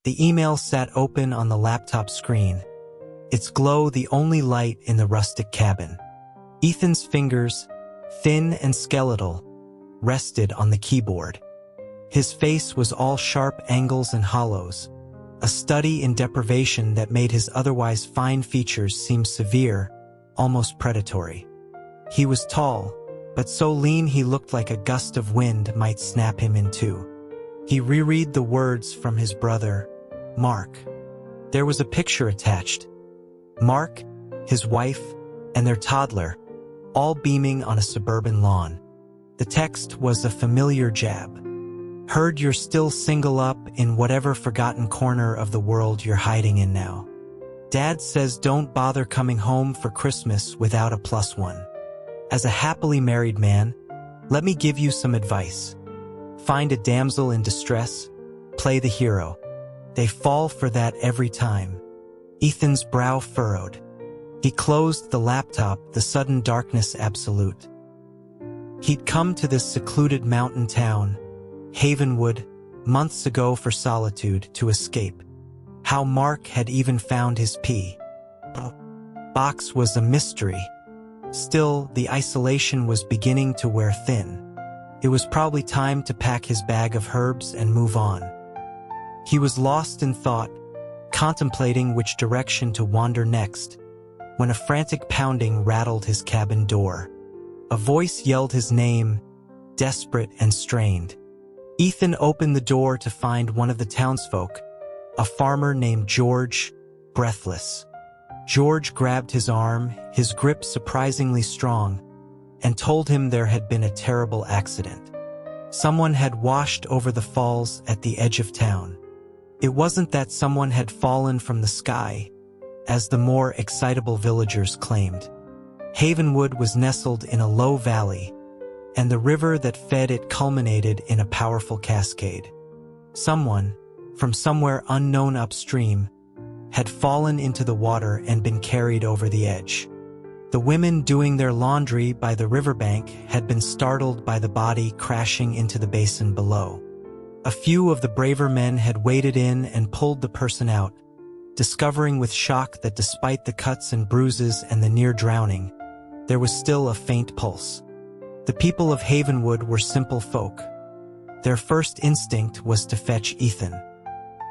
The email sat open on the laptop screen, its glow the only light in the rustic cabin. Ethan's fingers, thin and skeletal, rested on the keyboard. His face was all sharp angles and hollows, a study in deprivation that made his otherwise fine features seem severe, almost predatory. He was tall, but so lean he looked like a gust of wind might snap him in two. He reread the words from his brother, Mark. There was a picture attached. Mark, his wife, and their toddler, all beaming on a suburban lawn. The text was a familiar jab. Heard you're still single up in whatever forgotten corner of the world you're hiding in now. Dad says don't bother coming home for Christmas without a +1. As a happily married man, let me give you some advice. Find a damsel in distress, play the hero. They fall for that every time. Ethan's brow furrowed. He closed the laptop, the sudden darkness absolute. He'd come to this secluded mountain town, Havenwood, months ago for solitude, to escape. How Mark had even found his box was a mystery. Still, the isolation was beginning to wear thin. It was probably time to pack his bag of herbs and move on. He was lost in thought, contemplating which direction to wander next, when a frantic pounding rattled his cabin door. A voice yelled his name, desperate and strained. Ethan opened the door to find one of the townsfolk, a farmer named George, breathless. George grabbed his arm, his grip surprisingly strong, and told him there had been a terrible accident. Someone had washed over the falls at the edge of town. It wasn't that someone had fallen from the sky, as the more excitable villagers claimed. Havenwood was nestled in a low valley, and the river that fed it culminated in a powerful cascade. Someone, from somewhere unknown upstream, had fallen into the water and been carried over the edge. The women doing their laundry by the riverbank had been startled by the body crashing into the basin below. A few of the braver men had waded in and pulled the person out, discovering with shock that despite the cuts and bruises and the near drowning, there was still a faint pulse. The people of Havenwood were simple folk. Their first instinct was to fetch Ethan.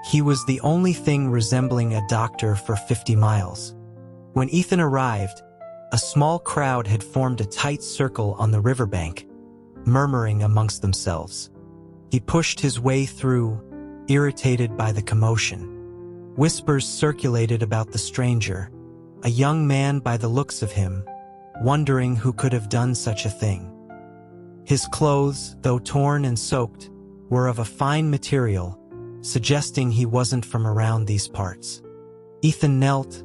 He was the only thing resembling a doctor for 50 miles. When Ethan arrived, a small crowd had formed a tight circle on the riverbank, murmuring amongst themselves. He pushed his way through, irritated by the commotion. Whispers circulated about the stranger, a young man by the looks of him, wondering who could have done such a thing. His clothes, though torn and soaked, were of a fine material, suggesting he wasn't from around these parts. Ethan knelt,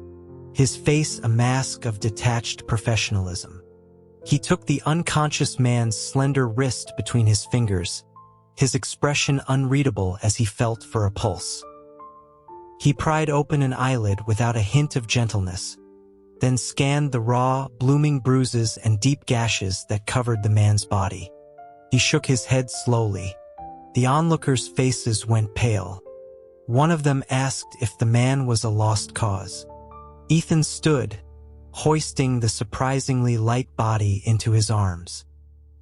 his face a mask of detached professionalism. He took the unconscious man's slender wrist between his fingers, his expression unreadable as he felt for a pulse. He pried open an eyelid without a hint of gentleness, then scanned the raw, blooming bruises and deep gashes that covered the man's body. He shook his head slowly. The onlookers' faces went pale. One of them asked if the man was a lost cause. Ethan stood, hoisting the surprisingly light body into his arms.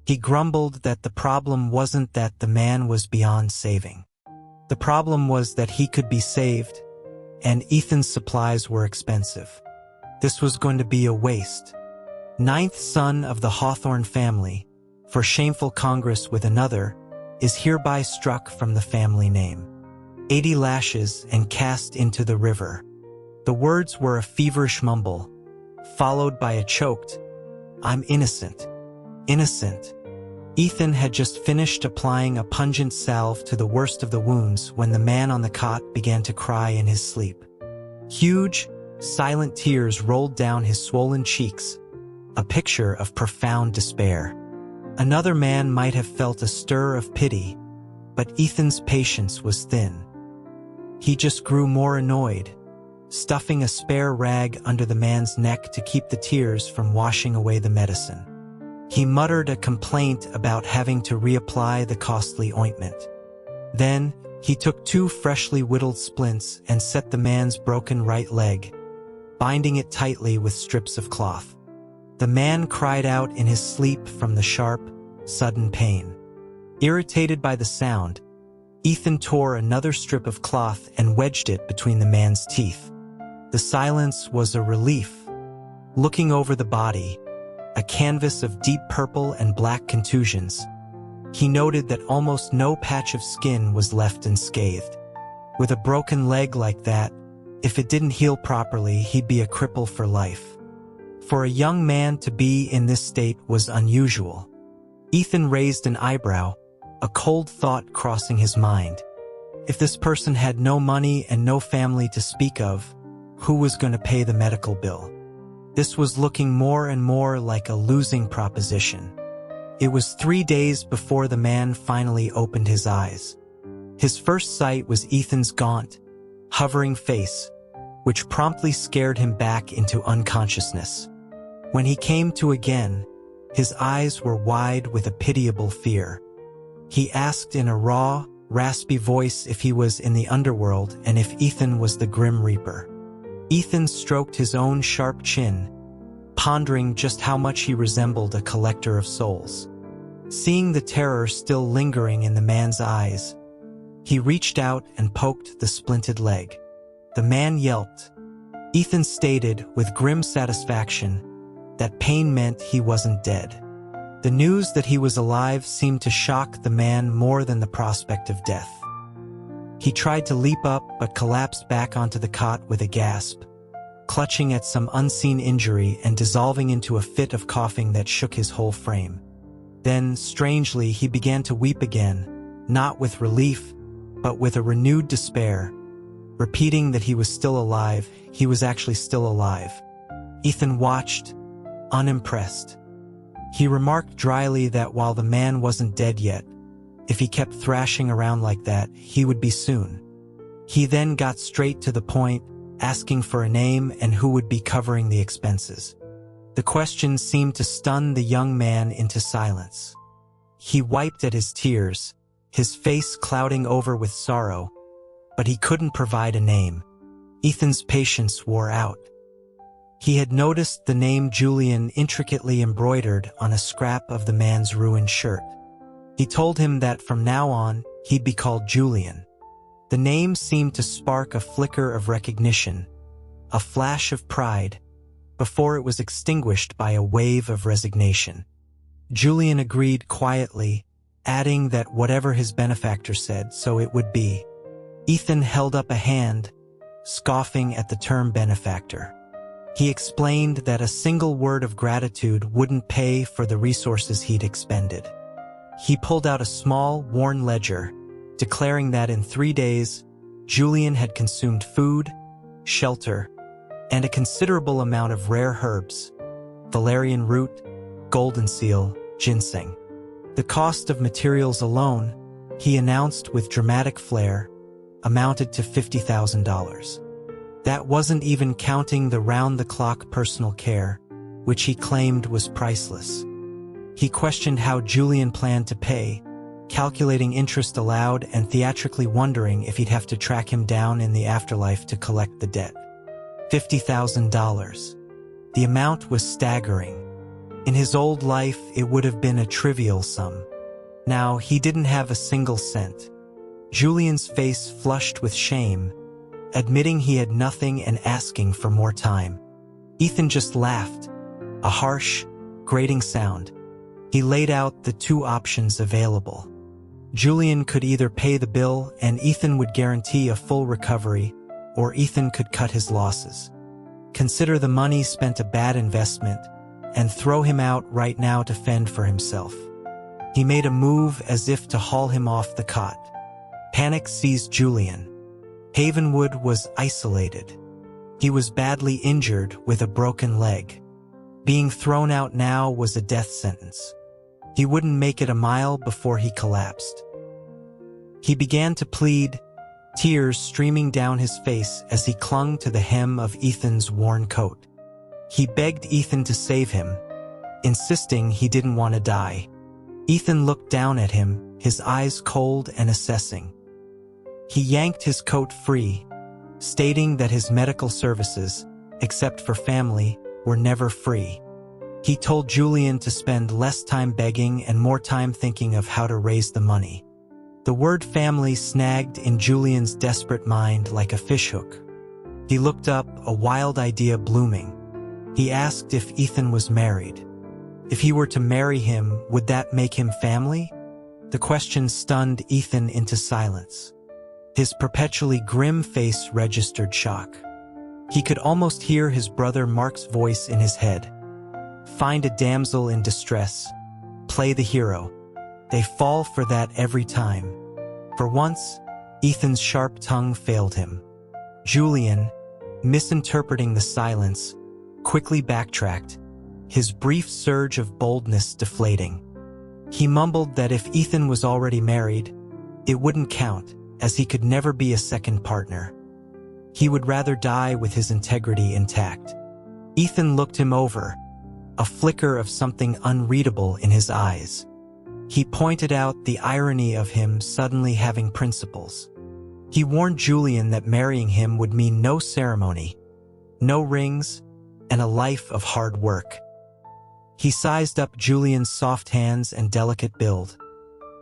He grumbled that the problem wasn't that the man was beyond saving. The problem was that he could be saved, and Ethan's supplies were expensive. This was going to be a waste. Ninth son of the Hawthorne family, for shameful congress with another, is hereby struck from the family name. 80 lashes and cast into the river. The words were a feverish mumble, followed by a choked, "I'm innocent. Innocent." Ethan had just finished applying a pungent salve to the worst of the wounds when the man on the cot began to cry in his sleep. Huge, silent tears rolled down his swollen cheeks, a picture of profound despair. Another man might have felt a stir of pity, but Ethan's patience was thin. He just grew more annoyed, stuffing a spare rag under the man's neck to keep the tears from washing away the medicine. He muttered a complaint about having to reapply the costly ointment. Then, He took 2 freshly whittled splints and set the man's broken right leg, binding it tightly with strips of cloth. The man cried out in his sleep from the sharp, sudden pain. Irritated by the sound, Ethan tore another strip of cloth and wedged it between the man's teeth. The silence was a relief. Looking over the body, a canvas of deep purple and black contusions, he noted that almost no patch of skin was left unscathed. With a broken leg like that, if it didn't heal properly, he'd be a cripple for life. For a young man to be in this state was unusual. Ethan raised an eyebrow, a cold thought crossing his mind. If this person had no money and no family to speak of, who was going to pay the medical bill? This was looking more and more like a losing proposition. It was 3 days before the man finally opened his eyes. His first sight was Ethan's gaunt, hovering face, which promptly scared him back into unconsciousness. When he came to again, his eyes were wide with a pitiable fear. He asked in a raw, raspy voice if he was in the underworld and if Ethan was the Grim Reaper. Ethan stroked his own sharp chin, pondering just how much he resembled a collector of souls. Seeing the terror still lingering in the man's eyes, he reached out and poked the splinted leg. The man yelped. Ethan stated with grim satisfaction that pain meant he wasn't dead. The news that he was alive seemed to shock the man more than the prospect of death. He tried to leap up but collapsed back onto the cot with a gasp, clutching at some unseen injury and dissolving into a fit of coughing that shook his whole frame. Then, strangely, he began to weep again, not with relief, but with a renewed despair, repeating that he was still alive. He was actually still alive. Ethan watched, unimpressed. He remarked dryly that while the man wasn't dead yet, if he kept thrashing around like that, he would be soon. He then got straight to the point, asking for a name and who would be covering the expenses. The question seemed to stun the young man into silence. He wiped at his tears, his face clouding over with sorrow, but he couldn't provide a name. Ethan's patience wore out. He had noticed the name Julian intricately embroidered on a scrap of the man's ruined shirt. He told him that from now on, he'd be called Julian. The name seemed to spark a flicker of recognition, a flash of pride, before it was extinguished by a wave of resignation. Julian agreed quietly, adding that whatever his benefactor said, so it would be. Ethan held up a hand, scoffing at the term benefactor. He explained that a single word of gratitude wouldn't pay for the resources he'd expended. He pulled out a small, worn ledger, declaring that in 3 days, Julian had consumed food, shelter, and a considerable amount of rare herbs, valerian root, golden seal, ginseng. The cost of materials alone, he announced with dramatic flair, amounted to $50,000. That wasn't even counting the round-the-clock personal care, which he claimed was priceless. He questioned how Julian planned to pay, calculating interest aloud and theatrically wondering if he'd have to track him down in the afterlife to collect the debt. $50,000. The amount was staggering. In his old life, it would have been a trivial sum. Now, he didn't have a single cent. Julian's face flushed with shame, admitting he had nothing and asking for more time. Ethan just laughed, a harsh, grating sound. He laid out the 2 options available. Julian could either pay the bill and Ethan would guarantee a full recovery, or Ethan could cut his losses. Consider the money spent a bad investment, and throw him out right now to fend for himself. He made a move as if to haul him off the cot. Panic seized Julian. Havenwood was isolated. He was badly injured with a broken leg. Being thrown out now was a death sentence. He wouldn't make it a mile before he collapsed. He began to plead, tears streaming down his face as he clung to the hem of Ethan's worn coat. He begged Ethan to save him, insisting he didn't want to die. Ethan looked down at him, his eyes cold and assessing. He yanked his coat free, stating that his medical services, except for family, were never free. He told Julian to spend less time begging and more time thinking of how to raise the money. The word family snagged in Julian's desperate mind like a fishhook. He looked up, a wild idea blooming. He asked if Ethan was married. If he were to marry him, would that make him family? The question stunned Ethan into silence. His perpetually grim face registered shock. He could almost hear his brother Mark's voice in his head. Find a damsel in distress. Play the hero. They fall for that every time. For once, Ethan's sharp tongue failed him. Julian, misinterpreting the silence, quickly backtracked, his brief surge of boldness deflating. He mumbled that if Ethan was already married, it wouldn't count, as he could never be a second partner. He would rather die with his integrity intact. Ethan looked him over, a flicker of something unreadable in his eyes. He pointed out the irony of him suddenly having principles. He warned Julian that marrying him would mean no ceremony, no rings, and a life of hard work. He sized up Julian's soft hands and delicate build,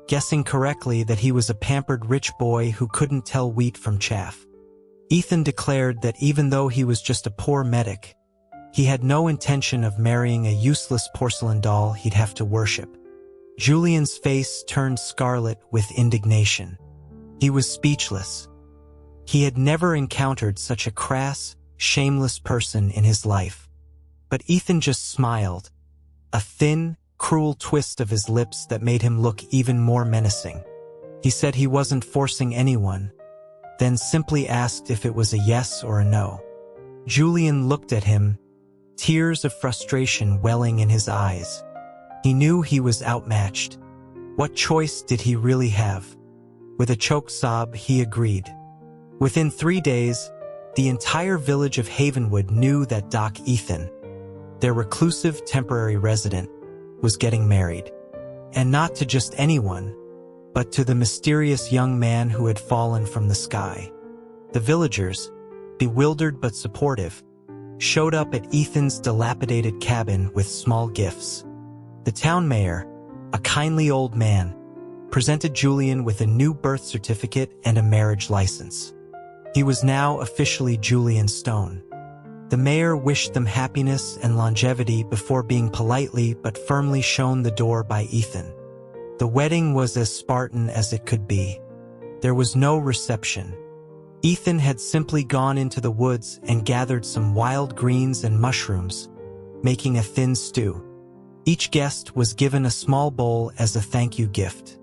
guessing correctly that he was a pampered rich boy who couldn't tell wheat from chaff. Ethan declared that even though he was just a poor medic, he had no intention of marrying a useless porcelain doll he'd have to worship. Julian's face turned scarlet with indignation. He was speechless. He had never encountered such a crass, shameless person in his life. But Ethan just smiled, a thin, cruel twist of his lips that made him look even more menacing. He said he wasn't forcing anyone, then simply asked if it was a yes or a no. Julian looked at him, tears of frustration welling in his eyes. He knew he was outmatched. What choice did he really have? With a choked sob, he agreed. Within 3 days, the entire village of Havenwood knew that Doc Ethan, their reclusive temporary resident, was getting married. And not to just anyone, but to the mysterious young man who had fallen from the sky. The villagers, bewildered but supportive, showed up at Ethan's dilapidated cabin with small gifts. The town mayor, a kindly old man, presented Julian with a new birth certificate and a marriage license. He was now officially Julian Stone. The mayor wished them happiness and longevity before being politely but firmly shown the door by Ethan. The wedding was as Spartan as it could be. There was no reception. Ethan had simply gone into the woods and gathered some wild greens and mushrooms, making a thin stew. Each guest was given a small bowl as a thank you gift.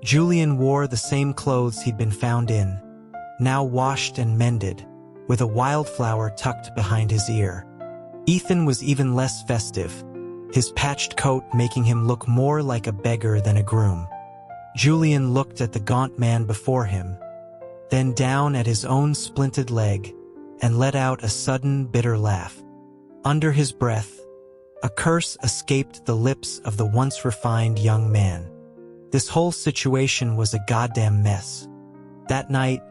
Julian wore the same clothes he'd been found in, now washed and mended, with a wildflower tucked behind his ear. Ethan was even less festive, his patched coat making him look more like a beggar than a groom. Julian looked at the gaunt man before him, then down at his own splinted leg, and let out a sudden, bitter laugh. Under his breath, a curse escaped the lips of the once refined young man. This whole situation was a goddamn mess. That night,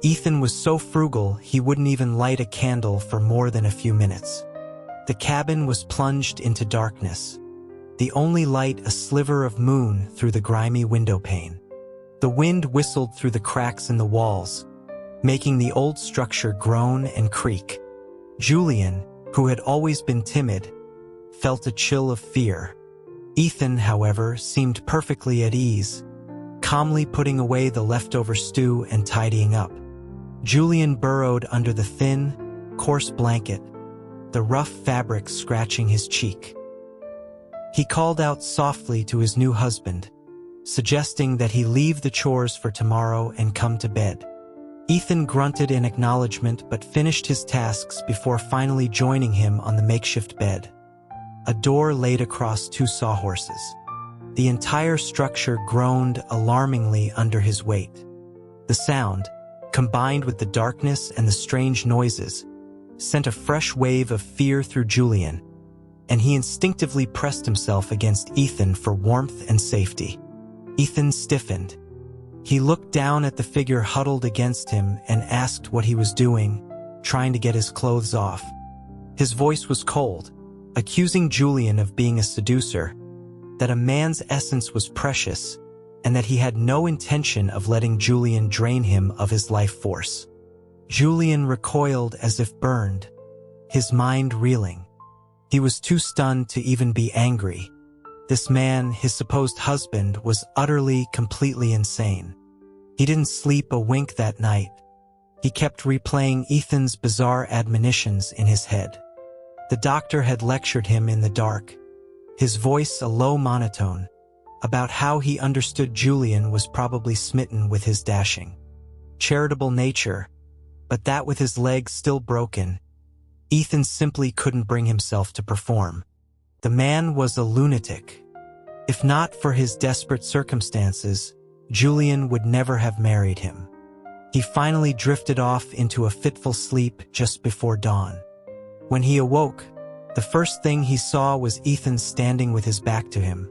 Ethan was so frugal he wouldn't even light a candle for more than a few minutes. The cabin was plunged into darkness, the only light a sliver of moon through the grimy window pane. The wind whistled through the cracks in the walls, making the old structure groan and creak. Julian, who had always been timid, felt a chill of fear. Ethan, however, seemed perfectly at ease, calmly putting away the leftover stew and tidying up. Julian burrowed under the thin, coarse blanket, the rough fabric scratching his cheek. He called out softly to his new husband, suggesting that he leave the chores for tomorrow and come to bed. Ethan grunted in acknowledgement but finished his tasks before finally joining him on the makeshift bed. A door laid across 2 sawhorses. The entire structure groaned alarmingly under his weight. The sound, combined with the darkness and the strange noises, sent a fresh wave of fear through Julian, and he instinctively pressed himself against Ethan for warmth and safety. Ethan stiffened, He looked down at the figure huddled against him and asked what he was doing, trying to get his clothes off. His voice was cold, accusing Julian of being a seducer, that a man's essence was precious, and that he had no intention of letting Julian drain him of his life force. Julian recoiled as if burned, his mind reeling. He was too stunned to even be angry. This man, his supposed husband, was utterly, completely insane. He didn't sleep a wink that night. He kept replaying Ethan's bizarre admonitions in his head. The doctor had lectured him in the dark, his voice a low monotone, about how he understood Julian was probably smitten with his dashing, charitable nature, but that with his legs still broken, Ethan simply couldn't bring himself to perform. The man was a lunatic. If not for his desperate circumstances, Julian would never have married him. He finally drifted off into a fitful sleep just before dawn. When he awoke, the first thing he saw was Ethan standing with his back to him,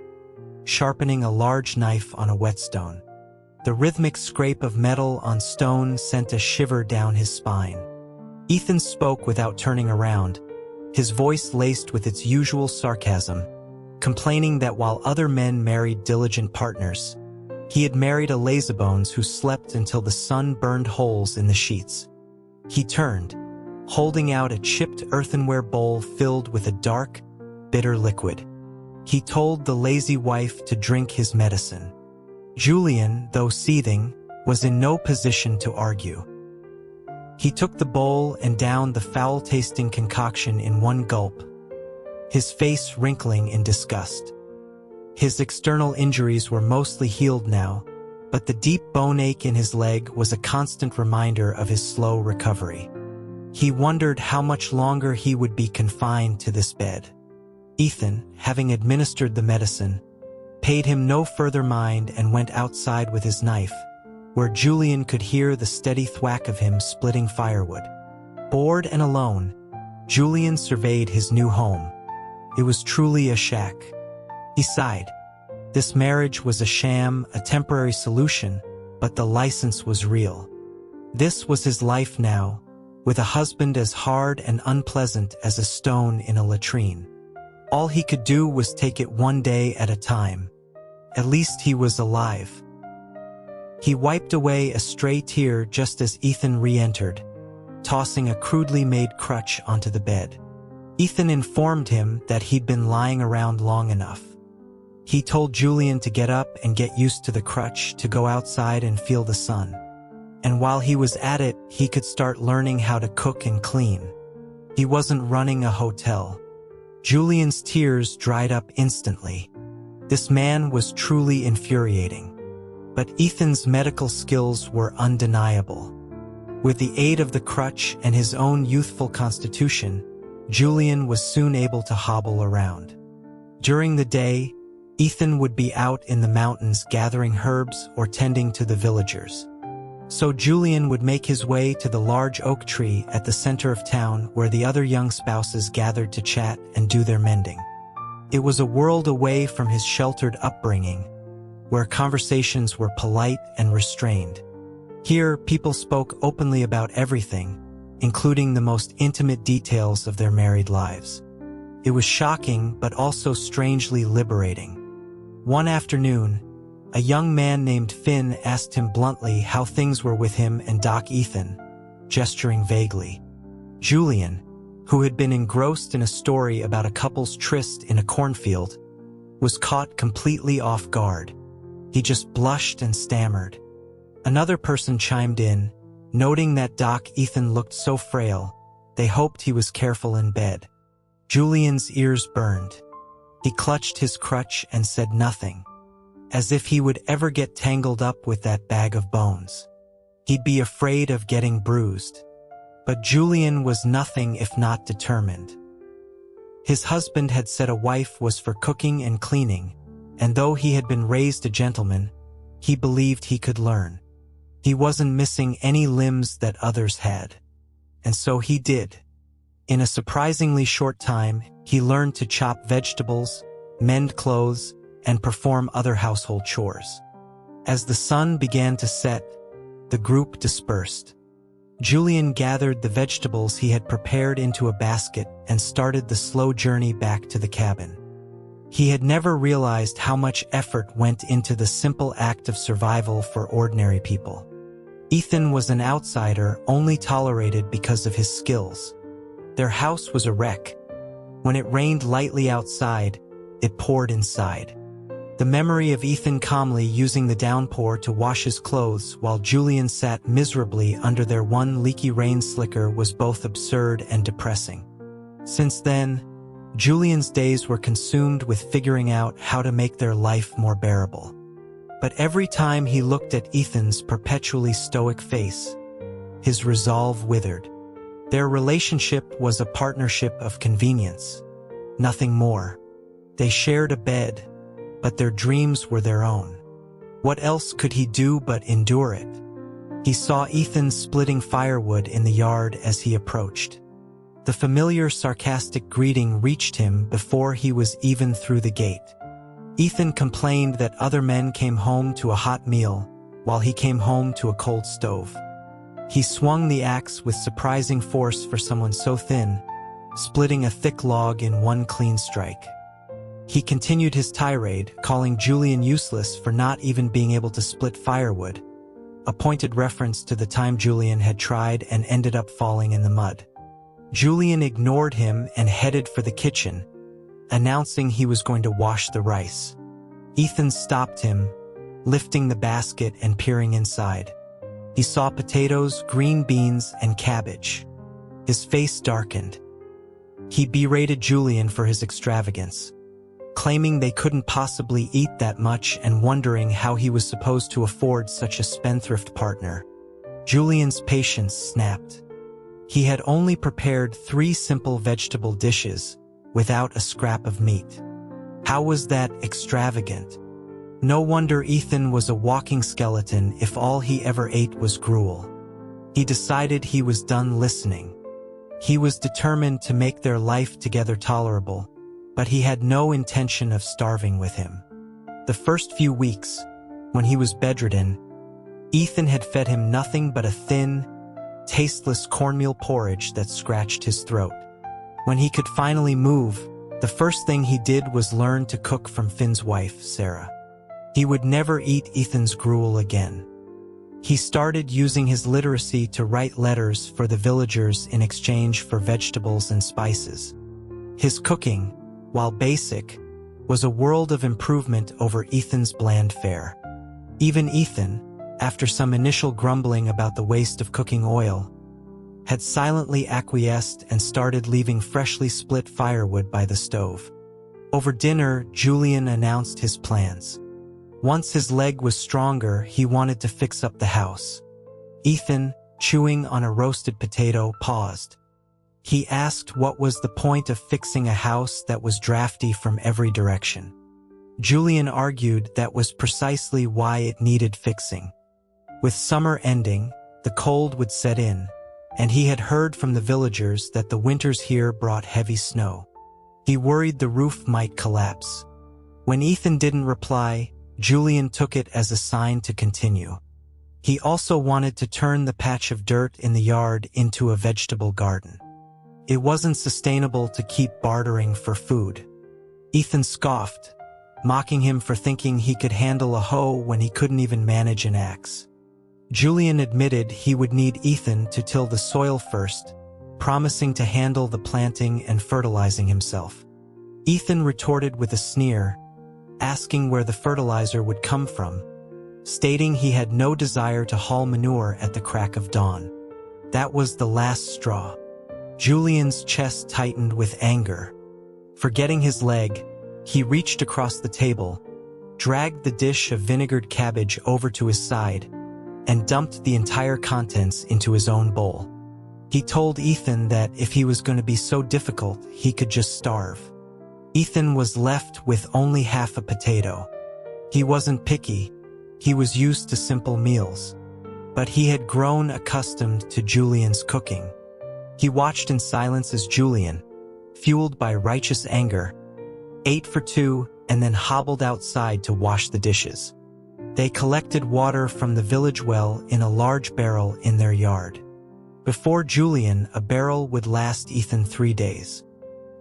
sharpening a large knife on a whetstone. The rhythmic scrape of metal on stone sent a shiver down his spine. Ethan spoke without turning around, his voice laced with its usual sarcasm, complaining that while other men married diligent partners, he had married a lazybones who slept until the sun burned holes in the sheets. He turned, holding out a chipped earthenware bowl filled with a dark, bitter liquid. He told the lazy wife to drink his medicine. Julian, though seething, was in no position to argue. He took the bowl and downed the foul-tasting concoction in one gulp, his face wrinkling in disgust. His external injuries were mostly healed now, but the deep bone ache in his leg was a constant reminder of his slow recovery. He wondered how much longer he would be confined to this bed. Ethan, having administered the medicine, paid him no further mind and went outside with his knife, where Julian could hear the steady thwack of him splitting firewood. Bored and alone, Julian surveyed his new home. It was truly a shack. He sighed. This marriage was a sham, a temporary solution, but the license was real. This was his life now, with a husband as hard and unpleasant as a stone in a latrine. All he could do was take it one day at a time. At least he was alive. He wiped away a stray tear just as Ethan re-entered, tossing a crudely made crutch onto the bed. Ethan informed him that he'd been lying around long enough. He told Julian to get up and get used to the crutch, to go outside and feel the sun. And while he was at it, he could start learning how to cook and clean. He wasn't running a hotel. Julian's tears dried up instantly. This man was truly infuriating. But Ethan's medical skills were undeniable. With the aid of the crutch and his own youthful constitution, Julian was soon able to hobble around. During the day, Ethan would be out in the mountains gathering herbs or tending to the villagers. So Julian would make his way to the large oak tree at the center of town where the other young spouses gathered to chat and do their mending. It was a world away from his sheltered upbringing, where conversations were polite and restrained. Here, people spoke openly about everything, including the most intimate details of their married lives. It was shocking, but also strangely liberating. One afternoon, a young man named Finn asked him bluntly how things were with him and Doc Ethan, gesturing vaguely. Julian, who had been engrossed in a story about a couple's tryst in a cornfield, was caught completely off guard. He just blushed and stammered. Another person chimed in, noting that Doc Ethan looked so frail, they hoped he was careful in bed. Julian's ears burned. He clutched his crutch and said nothing, as if he would ever get tangled up with that bag of bones. He'd be afraid of getting bruised. But Julian was nothing if not determined. His husband had said a wife was for cooking and cleaning, and though he had been raised a gentleman, he believed he could learn. He wasn't missing any limbs that others had. And so he did. In a surprisingly short time, he learned to chop vegetables, mend clothes, and perform other household chores. As the sun began to set, the group dispersed. Julian gathered the vegetables he had prepared into a basket and started the slow journey back to the cabin. He had never realized how much effort went into the simple act of survival for ordinary people. Ethan was an outsider only tolerated because of his skills. Their house was a wreck. When it rained lightly outside, it poured inside. The memory of Ethan calmly using the downpour to wash his clothes while Julian sat miserably under their one leaky rain slicker was both absurd and depressing. Since then, Julian's days were consumed with figuring out how to make their life more bearable. But every time he looked at Ethan's perpetually stoic face, his resolve withered. Their relationship was a partnership of convenience, nothing more. They shared a bed, but their dreams were their own. What else could he do but endure it? He saw Ethan splitting firewood in the yard as he approached. The familiar sarcastic greeting reached him before he was even through the gate. Ethan complained that other men came home to a hot meal, while he came home to a cold stove. He swung the axe with surprising force for someone so thin, splitting a thick log in one clean strike. He continued his tirade, calling Julian useless for not even being able to split firewood, a pointed reference to the time Julian had tried and ended up falling in the mud. Julian ignored him and headed for the kitchen, announcing he was going to wash the rice. Ethan stopped him, lifting the basket and peering inside. He saw potatoes, green beans, and cabbage. His face darkened. He berated Julian for his extravagance, claiming they couldn't possibly eat that much and wondering how he was supposed to afford such a spendthrift partner. Julian's patience snapped. He had only prepared 3 simple vegetable dishes, without a scrap of meat. How was that extravagant? No wonder Ethan was a walking skeleton if all he ever ate was gruel. He decided he was done listening. He was determined to make their life together tolerable, but he had no intention of starving with him. The first few weeks, when he was bedridden, Ethan had fed him nothing but a thin, tasteless cornmeal porridge that scratched his throat. When he could finally move, the first thing he did was learn to cook from Finn's wife, Sarah. He would never eat Ethan's gruel again. He started using his literacy to write letters for the villagers in exchange for vegetables and spices. His cooking, while basic, was a world of improvement over Ethan's bland fare. Even Ethan, after some initial grumbling about the waste of cooking oil, had silently acquiesced and started leaving freshly split firewood by the stove. Over dinner, Julian announced his plans. Once his leg was stronger, he wanted to fix up the house. Ethan, chewing on a roasted potato, paused. He asked what was the point of fixing a house that was drafty from every direction. Julian argued that was precisely why it needed fixing. With summer ending, the cold would set in, and he had heard from the villagers that the winters here brought heavy snow. He worried the roof might collapse. When Ethan didn't reply, Julian took it as a sign to continue. He also wanted to turn the patch of dirt in the yard into a vegetable garden. It wasn't sustainable to keep bartering for food. Ethan scoffed, mocking him for thinking he could handle a hoe when he couldn't even manage an axe. Julian admitted he would need Ethan to till the soil first, promising to handle the planting and fertilizing himself. Ethan retorted with a sneer, asking where the fertilizer would come from, stating he had no desire to haul manure at the crack of dawn. That was the last straw. Julian's chest tightened with anger. Forgetting his leg, he reached across the table, dragged the dish of vinegared cabbage over to his side, and dumped the entire contents into his own bowl. He told Ethan that if he was going to be so difficult, he could just starve. Ethan was left with only half a potato. He wasn't picky. He was used to simple meals. But he had grown accustomed to Julian's cooking. He watched in silence as Julian, fueled by righteous anger, ate for 2 and then hobbled outside to wash the dishes. They collected water from the village well in a large barrel in their yard. Before Julian, a barrel would last Ethan 3 days.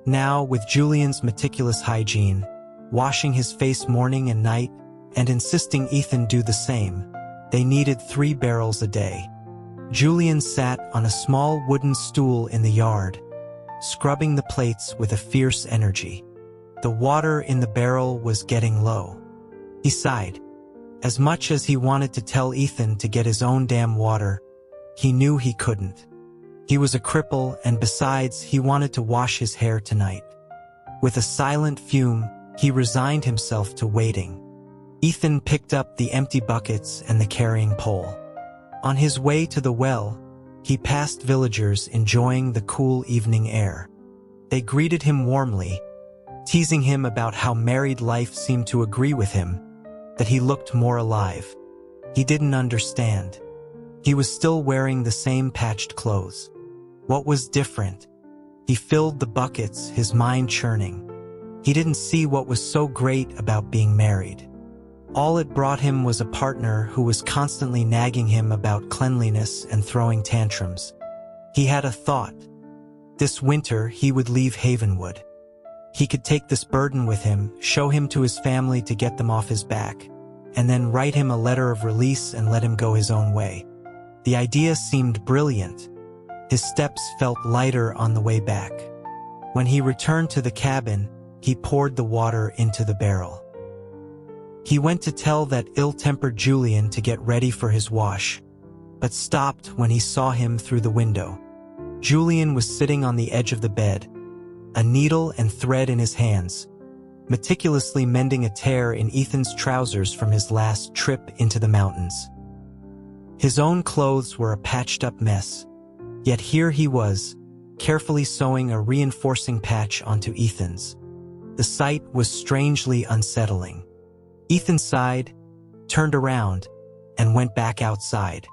Now, with Julian's meticulous hygiene, washing his face morning and night, and insisting Ethan do the same, they needed 3 barrels a day. Julian sat on a small wooden stool in the yard, scrubbing the plates with a fierce energy. The water in the barrel was getting low. He sighed. As much as he wanted to tell Ethan to get his own damn water, he knew he couldn't. He was a cripple, and besides, he wanted to wash his hair tonight. With a silent fume, he resigned himself to waiting. Ethan picked up the empty buckets and the carrying pole. On his way to the well, he passed villagers enjoying the cool evening air. They greeted him warmly, teasing him about how married life seemed to agree with him, that he looked more alive. He didn't understand. He was still wearing the same patched clothes. What was different? He filled the buckets, his mind churning. He didn't see what was so great about being married. All it brought him was a partner who was constantly nagging him about cleanliness and throwing tantrums. He had a thought. This winter he would leave Havenwood. He could take this burden with him, show him to his family to get them off his back, and then write him a letter of release and let him go his own way. The idea seemed brilliant. His steps felt lighter on the way back. When he returned to the cabin, he poured the water into the barrel. He went to tell that ill-tempered Julian to get ready for his wash, but stopped when he saw him through the window. Julian was sitting on the edge of the bed, a needle and thread in his hands, meticulously mending a tear in Ethan's trousers from his last trip into the mountains. His own clothes were a patched-up mess, yet here he was, carefully sewing a reinforcing patch onto Ethan's. The sight was strangely unsettling. Ethan sighed, turned around, and went back outside.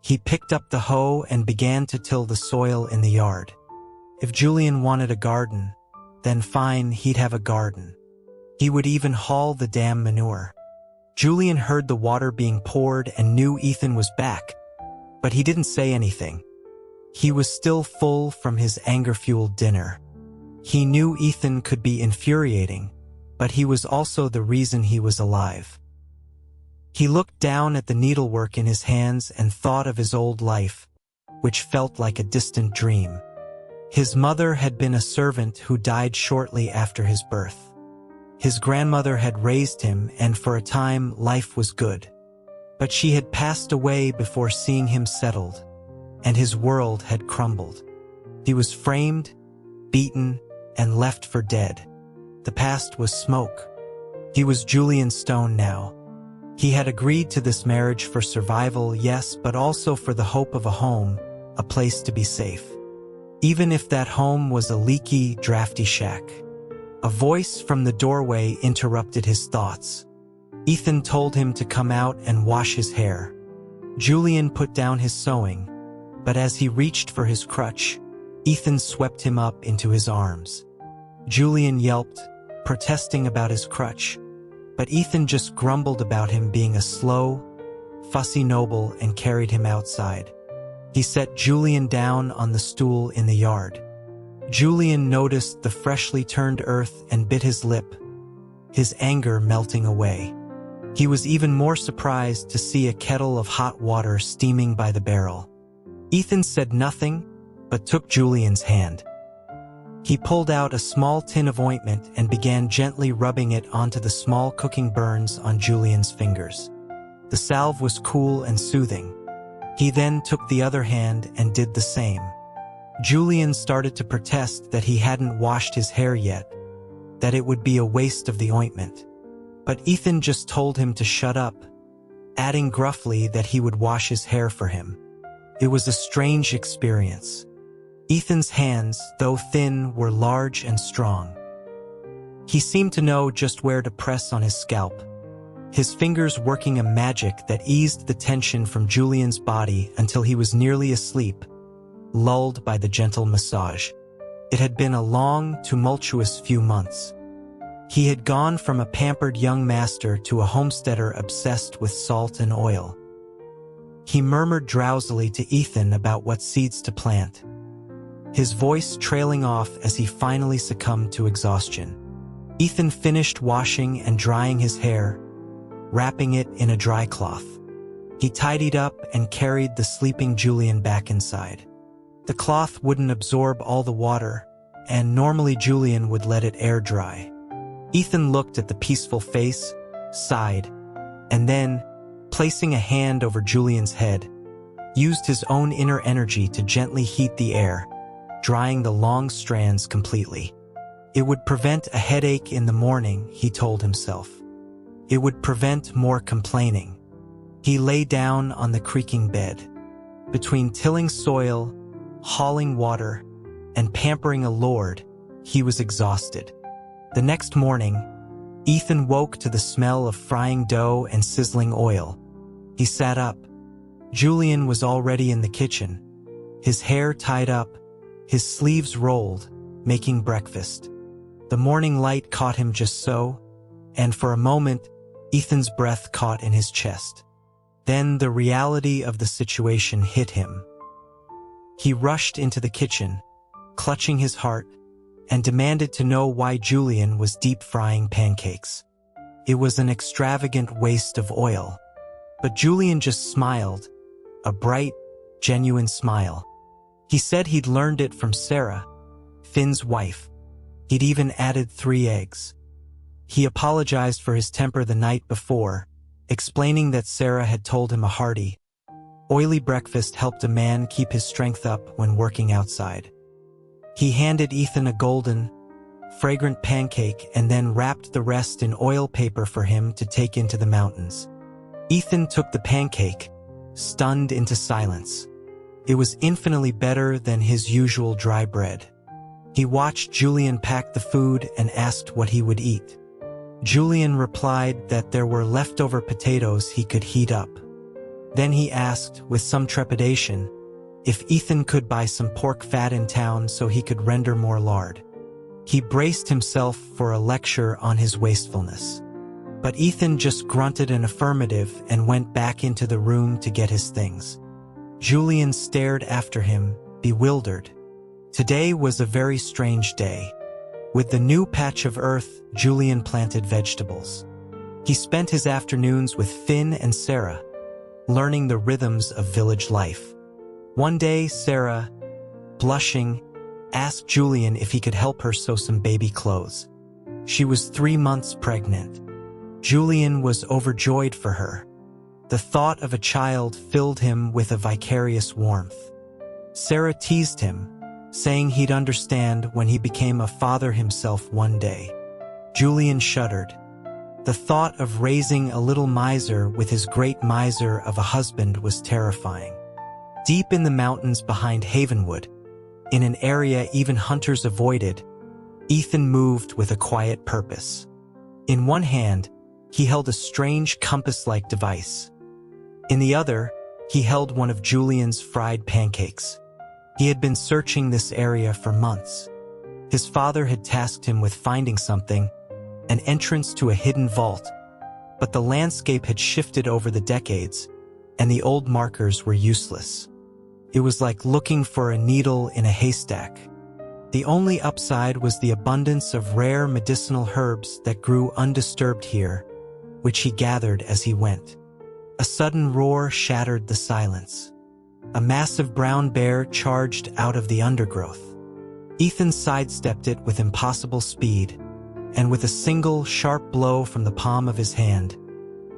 He picked up the hoe and began to till the soil in the yard. If Julian wanted a garden, then fine, he'd have a garden. He would even haul the damn manure. Julian heard the water being poured and knew Ethan was back, but he didn't say anything. He was still full from his anger-fueled dinner. He knew Ethan could be infuriating, but he was also the reason he was alive. He looked down at the needlework in his hands and thought of his old life, which felt like a distant dream. His mother had been a servant who died shortly after his birth. His grandmother had raised him, and for a time life was good. But she had passed away before seeing him settled, and his world had crumbled. He was framed, beaten, and left for dead. The past was smoke. He was Julian Stone now. He had agreed to this marriage for survival, yes, but also for the hope of a home, a place to be safe. Even if that home was a leaky, drafty shack. A voice from the doorway interrupted his thoughts. Ethan told him to come out and wash his hair. Julian put down his sewing, but as he reached for his crutch, Ethan swept him up into his arms. Julian yelped, protesting about his crutch, but Ethan just grumbled about him being a slow, fussy noble and carried him outside. He set Julian down on the stool in the yard. Julian noticed the freshly turned earth and bit his lip, his anger melting away. He was even more surprised to see a kettle of hot water steaming by the barrel. Ethan said nothing, but took Julian's hand. He pulled out a small tin of ointment and began gently rubbing it onto the small cooking burns on Julian's fingers. The salve was cool and soothing. He then took the other hand and did the same. Julian started to protest that he hadn't washed his hair yet, that it would be a waste of the ointment. But Ethan just told him to shut up, adding gruffly that he would wash his hair for him. It was a strange experience. Ethan's hands, though thin, were large and strong. He seemed to know just where to press on his scalp, his fingers working a magic that eased the tension from Julian's body until he was nearly asleep, lulled by the gentle massage. It had been a long, tumultuous few months. He had gone from a pampered young master to a homesteader obsessed with salt and oil. He murmured drowsily to Ethan about what seeds to plant, his voice trailing off as he finally succumbed to exhaustion. Ethan finished washing and drying his hair, wrapping it in a dry cloth. He tidied up and carried the sleeping Julian back inside. The cloth wouldn't absorb all the water, and normally Julian would let it air dry. Ethan looked at the peaceful face, sighed, and then, placing a hand over Julian's head, used his own inner energy to gently heat the air, drying the long strands completely. It would prevent a headache in the morning, he told himself. It would prevent more complaining. He lay down on the creaking bed. Between tilling soil, hauling water, and pampering a lord, he was exhausted. The next morning, Ethan woke to the smell of frying dough and sizzling oil. He sat up. Julian was already in the kitchen, his hair tied up, his sleeves rolled, making breakfast. The morning light caught him just so, and for a moment, Ethan's breath caught in his chest. Then the reality of the situation hit him. He rushed into the kitchen, clutching his heart, and demanded to know why Julian was deep-frying pancakes. It was an extravagant waste of oil. But Julian just smiled, a bright, genuine smile. He said he'd learned it from Sarah, Finn's wife. He'd even added 3 eggs. He apologized for his temper the night before, explaining that Sarah had told him a hearty, oily breakfast helped a man keep his strength up when working outside. He handed Ethan a golden, fragrant pancake and then wrapped the rest in oil paper for him to take into the mountains. Ethan took the pancake, stunned into silence. It was infinitely better than his usual dry bread. He watched Julian pack the food and asked what he would eat. Julian replied that there were leftover potatoes he could heat up. Then he asked, with some trepidation, if Ethan could buy some pork fat in town so he could render more lard. He braced himself for a lecture on his wastefulness. But Ethan just grunted an affirmative and went back into the room to get his things. Julian stared after him, bewildered. Today was a very strange day. With the new patch of earth, Julian planted vegetables. He spent his afternoons with Finn and Sarah, learning the rhythms of village life. One day, Sarah, blushing, asked Julian if he could help her sew some baby clothes. She was 3 months pregnant. Julian was overjoyed for her. The thought of a child filled him with a vicarious warmth. Sarah teased him, saying he'd understand when he became a father himself one day. Julian shuddered. The thought of raising a little miser with his great miser of a husband was terrifying. Deep in the mountains behind Havenwood, in an area even hunters avoided, Ethan moved with a quiet purpose. In one hand, he held a strange compass-like device. In the other, he held one of Julian's fried pancakes. He had been searching this area for months. His father had tasked him with finding something, an entrance to a hidden vault, but the landscape had shifted over the decades, and the old markers were useless. It was like looking for a needle in a haystack. The only upside was the abundance of rare medicinal herbs that grew undisturbed here, which he gathered as he went. A sudden roar shattered the silence. A massive brown bear charged out of the undergrowth. Ethan sidestepped it with impossible speed, and with a single sharp blow from the palm of his hand,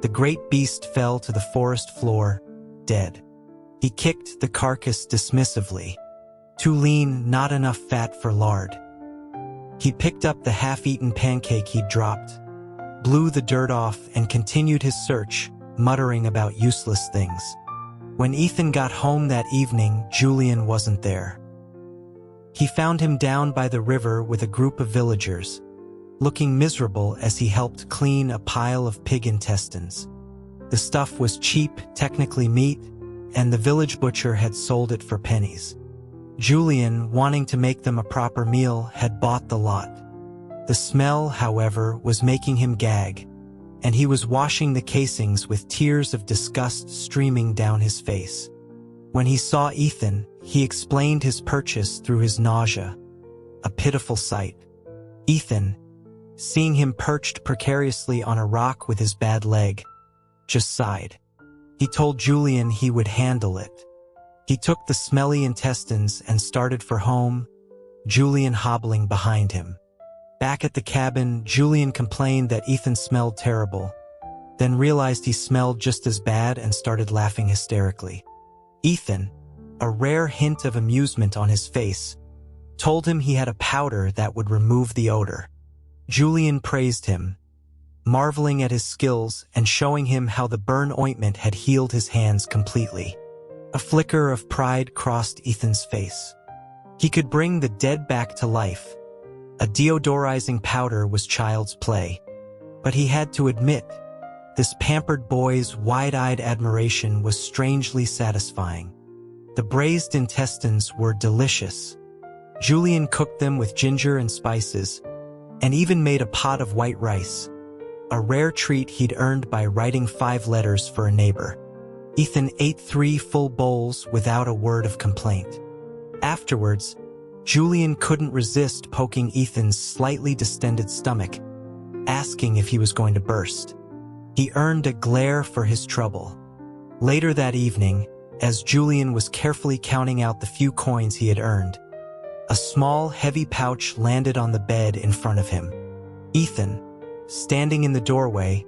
the great beast fell to the forest floor, dead. He kicked the carcass dismissively. Too lean, not enough fat for lard. He picked up the half-eaten pancake he'd dropped, blew the dirt off, and continued his search, muttering about useless things. When Ethan got home that evening, Julian wasn't there. He found him down by the river with a group of villagers, looking miserable as he helped clean a pile of pig intestines. The stuff was cheap, technically meat, and the village butcher had sold it for pennies. Julian, wanting to make them a proper meal, had bought the lot. The smell, however, was making him gag, and he was washing the casings with tears of disgust streaming down his face. When he saw Ethan, he explained his purchase through his nausea, a pitiful sight. Ethan, seeing him perched precariously on a rock with his bad leg, just sighed. He told Julian he would handle it. He took the smelly intestines and started for home, Julian hobbling behind him. Back at the cabin, Julian complained that Ethan smelled terrible, then realized he smelled just as bad and started laughing hysterically. Ethan, a rare hint of amusement on his face, told him he had a powder that would remove the odor. Julian praised him, marveling at his skills and showing him how the burn ointment had healed his hands completely. A flicker of pride crossed Ethan's face. He could bring the dead back to life. A deodorizing powder was child's play. But he had to admit, this pampered boy's wide-eyed admiration was strangely satisfying. The braised intestines were delicious. Julian cooked them with ginger and spices, and even made a pot of white rice, a rare treat he'd earned by writing 5 letters for a neighbor. Ethan ate 3 full bowls without a word of complaint. Afterwards, Julian couldn't resist poking Ethan's slightly distended stomach, asking if he was going to burst. He earned a glare for his trouble. Later that evening, as Julian was carefully counting out the few coins he had earned, a small, heavy pouch landed on the bed in front of him. Ethan, standing in the doorway,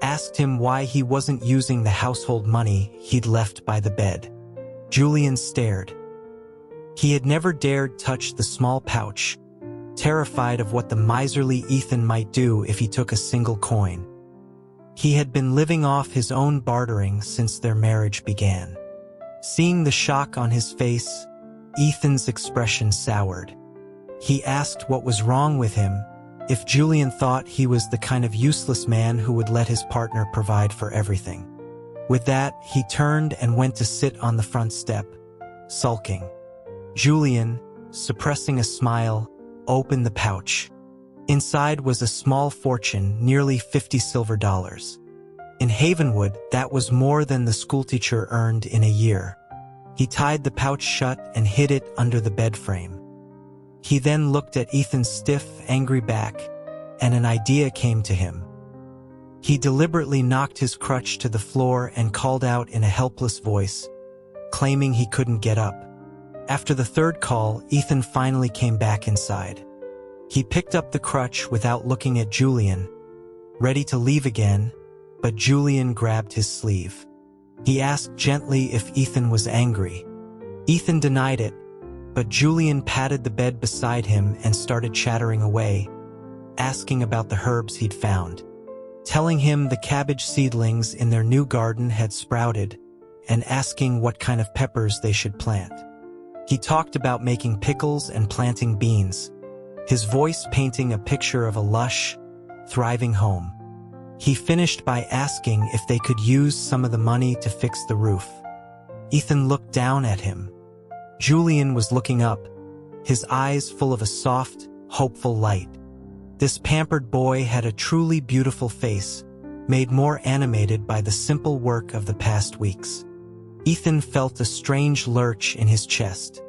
asked him why he wasn't using the household money he'd left by the bed. Julian stared. He had never dared touch the small pouch, terrified of what the miserly Ethan might do if he took a single coin. He had been living off his own bartering since their marriage began. Seeing the shock on his face, Ethan's expression soured. He asked what was wrong with him, if Julian thought he was the kind of useless man who would let his partner provide for everything. With that, he turned and went to sit on the front step, sulking. Julian, suppressing a smile, opened the pouch. Inside was a small fortune, nearly 50 silver dollars. In Havenwood, that was more than the schoolteacher earned in a year. He tied the pouch shut and hid it under the bed frame. He then looked at Ethan's stiff, angry back, and an idea came to him. He deliberately knocked his crutch to the floor and called out in a helpless voice, claiming he couldn't get up. After the 3rd call, Ethan finally came back inside. He picked up the crutch without looking at Julian, ready to leave again, but Julian grabbed his sleeve. He asked gently if Ethan was angry. Ethan denied it, but Julian patted the bed beside him and started chattering away, asking about the herbs he'd found, telling him the cabbage seedlings in their new garden had sprouted, and asking what kind of peppers they should plant. He talked about making pickles and planting beans, his voice painting a picture of a lush, thriving home. He finished by asking if they could use some of the money to fix the roof. Ethan looked down at him. Julian was looking up, his eyes full of a soft, hopeful light. This pampered boy had a truly beautiful face, made more animated by the simple work of the past weeks. Ethan felt a strange lurch in his chest.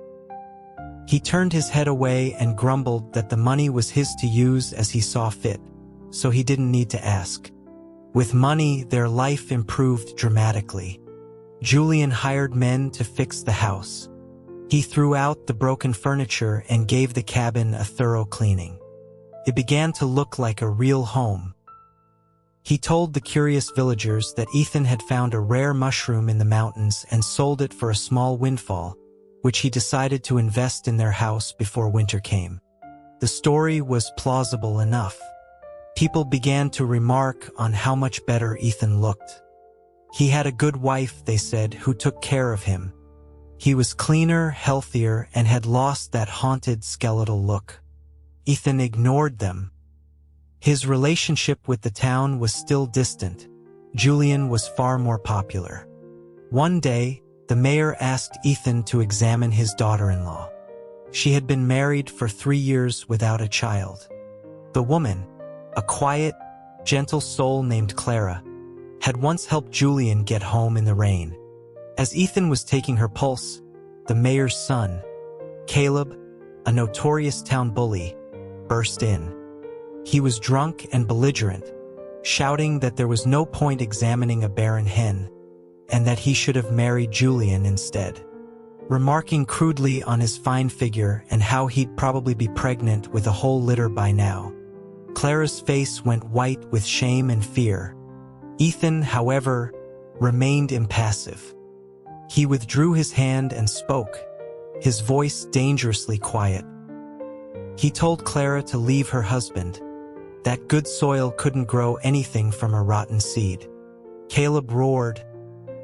He turned his head away and grumbled that the money was his to use as he saw fit, so he didn't need to ask. With money, their life improved dramatically. Julian hired men to fix the house. He threw out the broken furniture and gave the cabin a thorough cleaning. It began to look like a real home. He told the curious villagers that Ethan had found a rare mushroom in the mountains and sold it for a small windfall, which he decided to invest in their house before winter came. The story was plausible enough. People began to remark on how much better Ethan looked. He had a good wife, they said, who took care of him. He was cleaner, healthier, and had lost that haunted skeletal look. Ethan ignored them. His relationship with the town was still distant. Julian was far more popular. One day, the mayor asked Ethan to examine his daughter-in-law. She had been married for 3 years without a child. The woman, a quiet, gentle soul named Clara, had once helped Julian get home in the rain. As Ethan was taking her pulse, the mayor's son, Caleb, a notorious town bully, burst in. He was drunk and belligerent, shouting that there was no point examining a barren hen, and that he should have married Julian instead. Remarking crudely on his fine figure and how he'd probably be pregnant with a whole litter by now. Clara's face went white with shame and fear. Ethan, however, remained impassive. He withdrew his hand and spoke, his voice dangerously quiet. He told Clara to leave her husband, that good soil couldn't grow anything from a rotten seed. Caleb roared,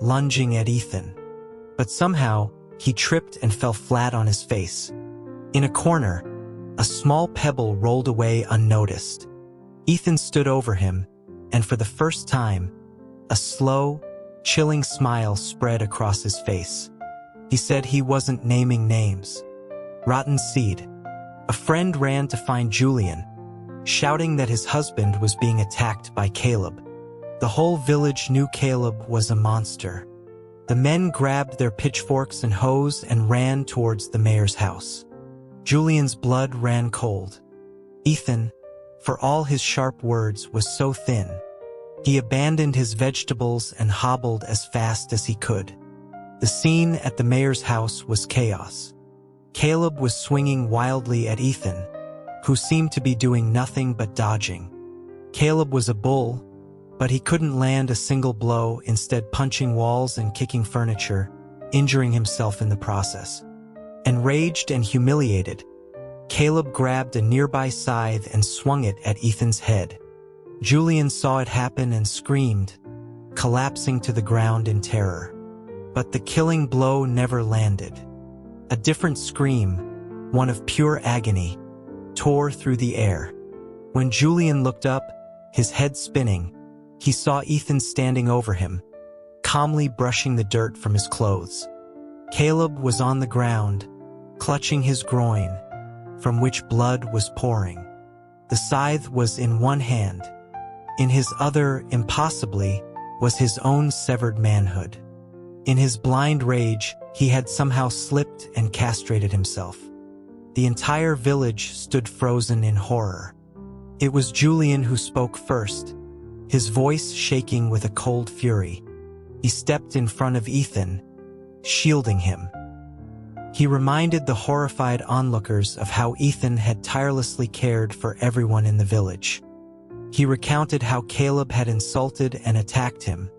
lunging at Ethan. But somehow, he tripped and fell flat on his face. In a corner, a small pebble rolled away unnoticed. Ethan stood over him, and for the first time, a slow, chilling smile spread across his face. He said he wasn't naming names. Rotten seed. A friend ran to find Julian, shouting that his husband was being attacked by Caleb. The whole village knew Caleb was a monster. The men grabbed their pitchforks and hoes and ran towards the mayor's house. Julian's blood ran cold. Ethan, for all his sharp words, was so thin. He abandoned his vegetables and hobbled as fast as he could. The scene at the mayor's house was chaos. Caleb was swinging wildly at Ethan, who seemed to be doing nothing but dodging. Caleb was a bull, but he couldn't land a single blow, instead punching walls and kicking furniture, injuring himself in the process. Enraged and humiliated, Caleb grabbed a nearby scythe and swung it at Ethan's head. Julian saw it happen and screamed, collapsing to the ground in terror. But the killing blow never landed. A different scream, one of pure agony, tore through the air. When Julian looked up, his head spinning, he saw Ethan standing over him, calmly brushing the dirt from his clothes. Caleb was on the ground, clutching his groin, from which blood was pouring. The scythe was in one hand. In his other, impossibly, was his own severed manhood. In his blind rage, he had somehow slipped and castrated himself. The entire village stood frozen in horror. It was Julian who spoke first, his voice shaking with a cold fury. He stepped in front of Ethan, shielding him. He reminded the horrified onlookers of how Ethan had tirelessly cared for everyone in the village. He recounted how Caleb had insulted and attacked him,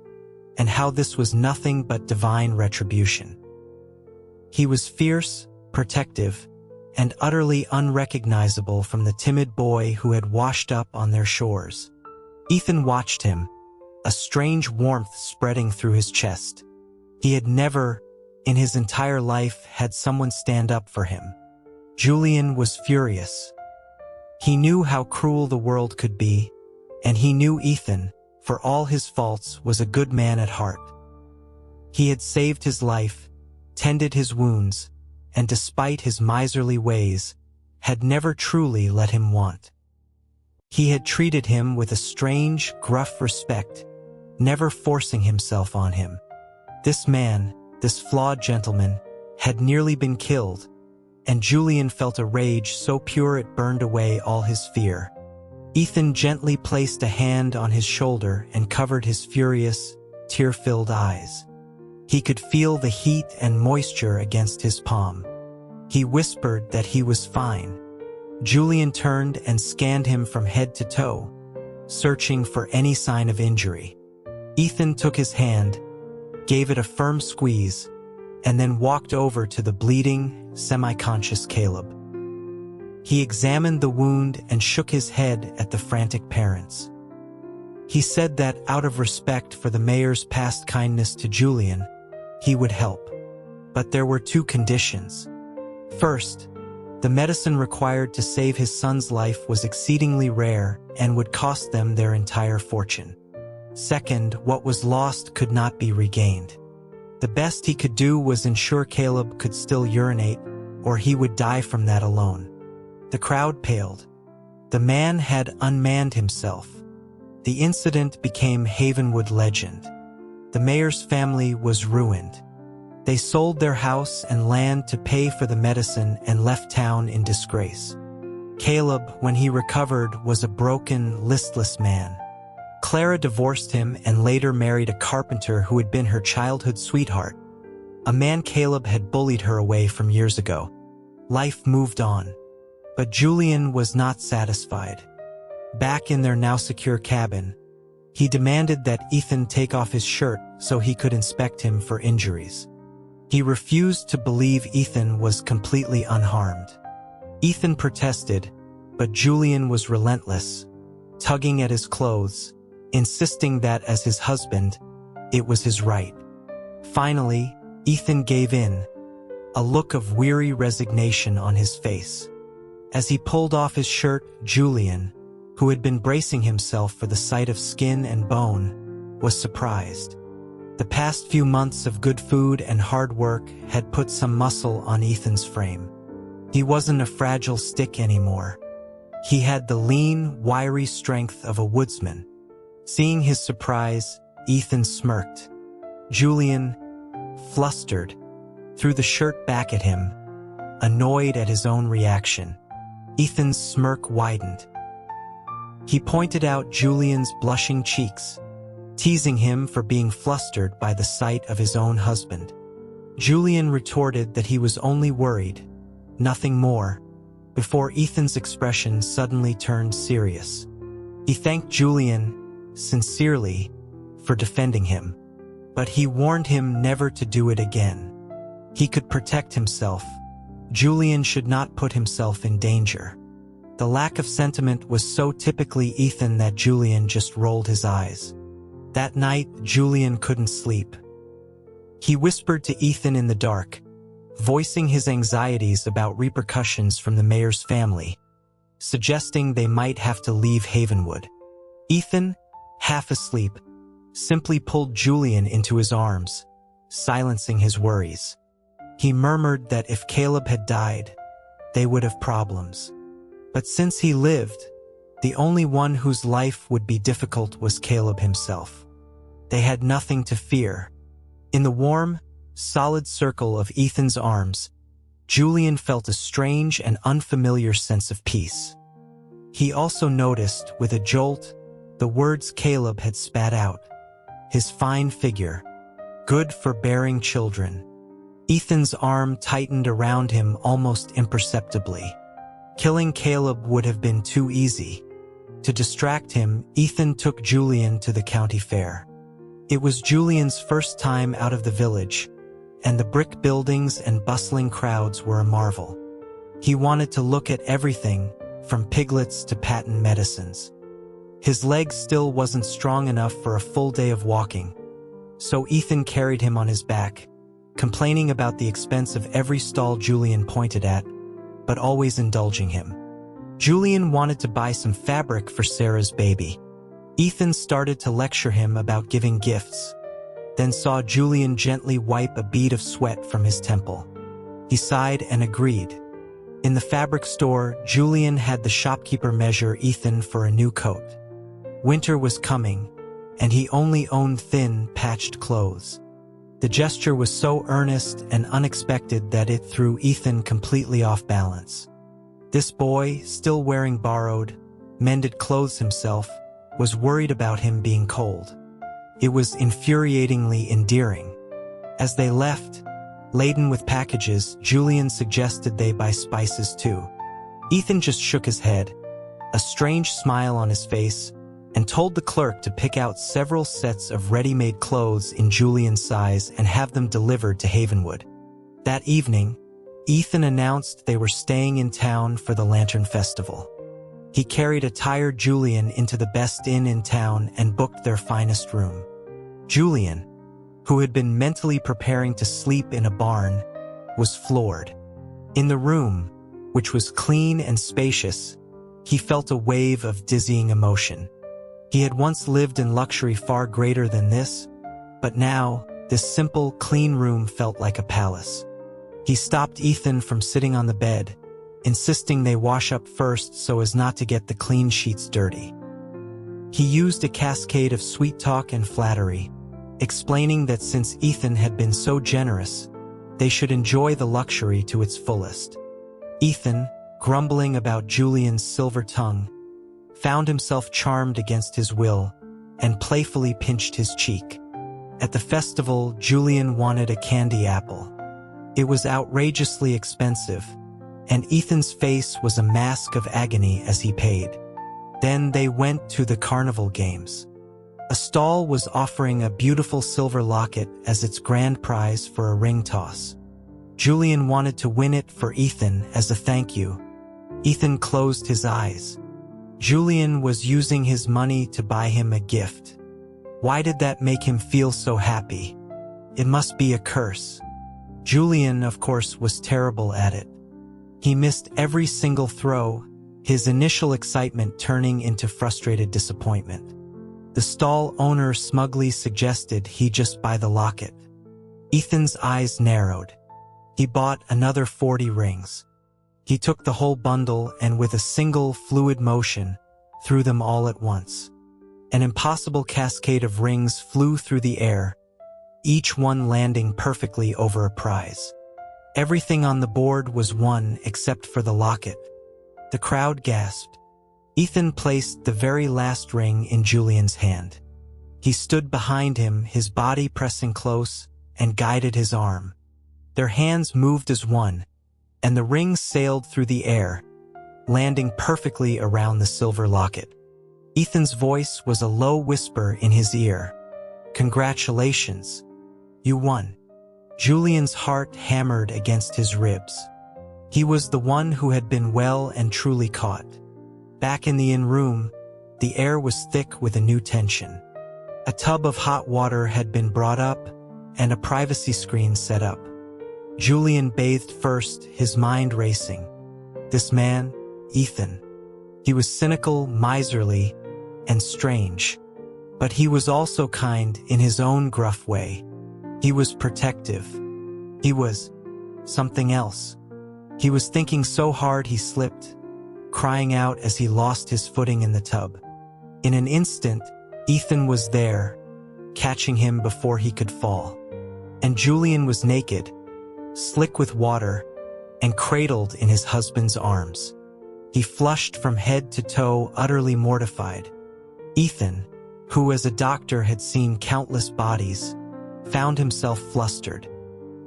and how this was nothing but divine retribution. He was fierce, protective, and utterly unrecognizable from the timid boy who had washed up on their shores. Ethan watched him, a strange warmth spreading through his chest. He had never, in his entire life, had someone stand up for him. Julian was furious. He knew how cruel the world could be, and he knew Ethan, for all his faults, was a good man at heart. He had saved his life, tended his wounds, and despite his miserly ways, had never truly let him want. He had treated him with a strange, gruff respect, never forcing himself on him. This man, this flawed gentleman, had nearly been killed, and Julian felt a rage so pure it burned away all his fear. Ethan gently placed a hand on his shoulder and covered his furious, tear-filled eyes. He could feel the heat and moisture against his palm. He whispered that he was fine. Julian turned and scanned him from head to toe, searching for any sign of injury. Ethan took his hand, gave it a firm squeeze, and then walked over to the bleeding, semi-conscious Caleb. He examined the wound and shook his head at the frantic parents. He said that out of respect for the mayor's past kindness to Julian, he would help. But there were two conditions. First, the medicine required to save his son's life was exceedingly rare and would cost them their entire fortune. Second, what was lost could not be regained. The best he could do was ensure Caleb could still urinate, or he would die from that alone. The crowd paled. The man had unmanned himself. The incident became Havenwood legend. The mayor's family was ruined. They sold their house and land to pay for the medicine and left town in disgrace. Caleb, when he recovered, was a broken, listless man. Clara divorced him and later married a carpenter who had been her childhood sweetheart, a man Caleb had bullied her away from years ago. Life moved on. But Julian was not satisfied. Back in their now secure cabin, he demanded that Ethan take off his shirt so he could inspect him for injuries. He refused to believe Ethan was completely unharmed. Ethan protested, but Julian was relentless, tugging at his clothes, insisting that as his husband, it was his right. Finally, Ethan gave in, a look of weary resignation on his face. As he pulled off his shirt, Julian, who had been bracing himself for the sight of skin and bone, was surprised. The past few months of good food and hard work had put some muscle on Ethan's frame. He wasn't a fragile stick anymore. He had the lean, wiry strength of a woodsman. Seeing his surprise, Ethan smirked. Julian, flustered, threw the shirt back at him, annoyed at his own reaction. Ethan's smirk widened. He pointed out Julian's blushing cheeks, teasing him for being flustered by the sight of his own husband. Julian retorted that he was only worried, nothing more, before Ethan's expression suddenly turned serious. He thanked Julian, sincerely, for defending him, but he warned him never to do it again. He could protect himself. Julian should not put himself in danger. The lack of sentiment was so typically Ethan that Julian just rolled his eyes. That night, Julian couldn't sleep. He whispered to Ethan in the dark, voicing his anxieties about repercussions from the mayor's family, suggesting they might have to leave Havenwood. Ethan, half asleep, simply pulled Julian into his arms, silencing his worries. He murmured that if Caleb had died, they would have problems. But since he lived, the only one whose life would be difficult was Caleb himself. They had nothing to fear. In the warm, solid circle of Ethan's arms, Julian felt a strange and unfamiliar sense of peace. He also noticed, with a jolt, the words Caleb had spat out. His fine figure, good for bearing children. Ethan's arm tightened around him almost imperceptibly. Killing Caleb would have been too easy. To distract him, Ethan took Julian to the county fair. It was Julian's first time out of the village, and the brick buildings and bustling crowds were a marvel. He wanted to look at everything, from piglets to patent medicines. His leg still wasn't strong enough for a full day of walking, so Ethan carried him on his back, complaining about the expense of every stall Julian pointed at, but always indulging him. Julian wanted to buy some fabric for Sarah's baby. Ethan started to lecture him about giving gifts, then saw Julian gently wipe a bead of sweat from his temple. He sighed and agreed. In the fabric store, Julian had the shopkeeper measure Ethan for a new coat. Winter was coming, and he only owned thin, patched clothes. The gesture was so earnest and unexpected that it threw Ethan completely off balance. This boy, still wearing borrowed, mended clothes himself, was worried about him being cold. It was infuriatingly endearing. As they left, laden with packages, Julian suggested they buy spices too. Ethan just shook his head, a strange smile on his face, and told the clerk to pick out several sets of ready-made clothes in Julian's size and have them delivered to Havenwood. That evening, Ethan announced they were staying in town for the Lantern Festival. He carried a tired Julian into the best inn in town and booked their finest room. Julian, who had been mentally preparing to sleep in a barn, was floored. In the room, which was clean and spacious, he felt a wave of dizzying emotion. He had once lived in luxury far greater than this, but now, this simple, clean room felt like a palace. He stopped Ethan from sitting on the bed, insisting they wash up first so as not to get the clean sheets dirty. He used a cascade of sweet talk and flattery, explaining that since Ethan had been so generous, they should enjoy the luxury to its fullest. Ethan, grumbling about Julian's silver tongue, found himself charmed against his will and playfully pinched his cheek. At the festival, Julian wanted a candy apple. It was outrageously expensive, and Ethan's face was a mask of agony as he paid. Then they went to the carnival games. A stall was offering a beautiful silver locket as its grand prize for a ring toss. Julian wanted to win it for Ethan as a thank you. Ethan closed his eyes. Julian was using his money to buy him a gift. Why did that make him feel so happy? It must be a curse. Julian, of course, was terrible at it. He missed every single throw, his initial excitement turning into frustrated disappointment. The stall owner smugly suggested he just buy the locket. Ethan's eyes narrowed. He bought another 40 rings. He took the whole bundle and with a single fluid motion, threw them all at once. An impossible cascade of rings flew through the air, each one landing perfectly over a prize. Everything on the board was won except for the locket. The crowd gasped. Ethan placed the very last ring in Julian's hand. He stood behind him, his body pressing close, and guided his arm. Their hands moved as one, and the ring sailed through the air, landing perfectly around the silver locket. Ethan's voice was a low whisper in his ear. "Congratulations. You won." Julian's heart hammered against his ribs. He was the one who had been well and truly caught. Back in the inn room, the air was thick with a new tension. A tub of hot water had been brought up, and a privacy screen set up. Julian bathed first, his mind racing. This man, Ethan. He was cynical, miserly, and strange. But he was also kind in his own gruff way. He was protective. He was something else. He was thinking so hard he slipped, crying out as he lost his footing in the tub. In an instant, Ethan was there, catching him before he could fall. And Julian was naked, slick with water, and cradled in his husband's arms. He flushed from head to toe, utterly mortified. Ethan, who as a doctor had seen countless bodies, found himself flustered.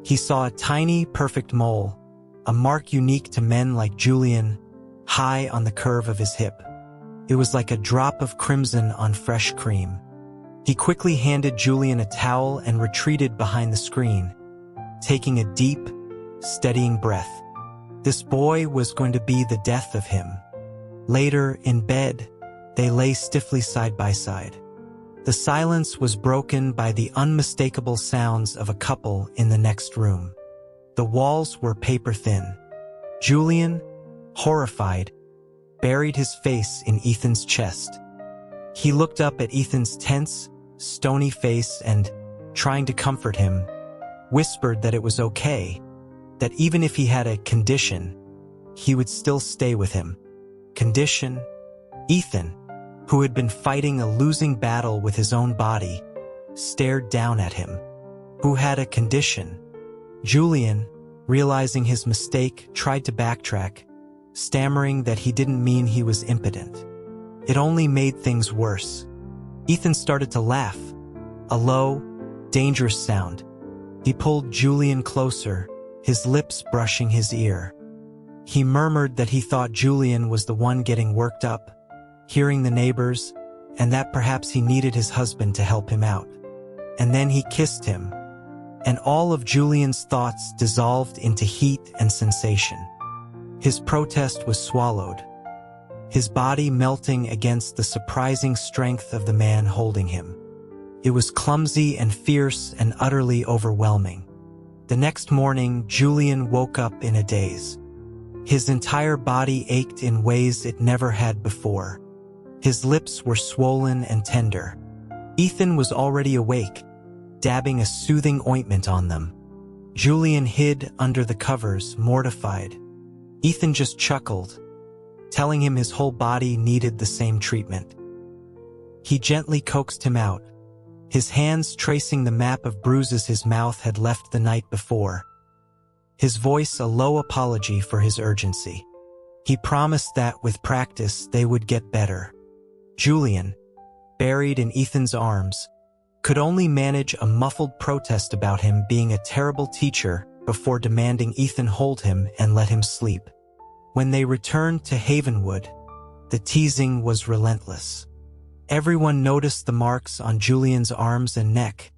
He saw a tiny, perfect mole, a mark unique to men like Julian, high on the curve of his hip. It was like a drop of crimson on fresh cream. He quickly handed Julian a towel and retreated behind the screen, taking a deep, steadying breath. This boy was going to be the death of him. Later, in bed, they lay stiffly side by side. The silence was broken by the unmistakable sounds of a couple in the next room. The walls were paper thin. Julian, horrified, buried his face in Ethan's chest. He looked up at Ethan's tense, stony face and, trying to comfort him, whispered that it was okay, that even if he had a condition, he would still stay with him. Condition? Ethan, who had been fighting a losing battle with his own body, stared down at him. Who had a condition? Julian, realizing his mistake, tried to backtrack, stammering that he didn't mean he was impotent. It only made things worse. Ethan started to laugh, a low, dangerous sound. He pulled Julian closer, his lips brushing his ear. He murmured that he thought Julian was the one getting worked up, hearing the neighbors, and that perhaps he needed his husband to help him out. And then he kissed him, and all of Julian's thoughts dissolved into heat and sensation. His protest was swallowed, his body melting against the surprising strength of the man holding him. It was clumsy and fierce and utterly overwhelming. The next morning, Julian woke up in a daze. His entire body ached in ways it never had before. His lips were swollen and tender. Ethan was already awake, dabbing a soothing ointment on them. Julian hid under the covers, mortified. Ethan just chuckled, telling him his whole body needed the same treatment. He gently coaxed him out, his hands tracing the map of bruises his mouth had left the night before, his voice a low apology for his urgency. He promised that with practice they would get better. Julian, buried in Ethan's arms, could only manage a muffled protest about him being a terrible teacher before demanding Ethan hold him and let him sleep. When they returned to Havenwood, the teasing was relentless. Everyone noticed the marks on Julian's arms and neck,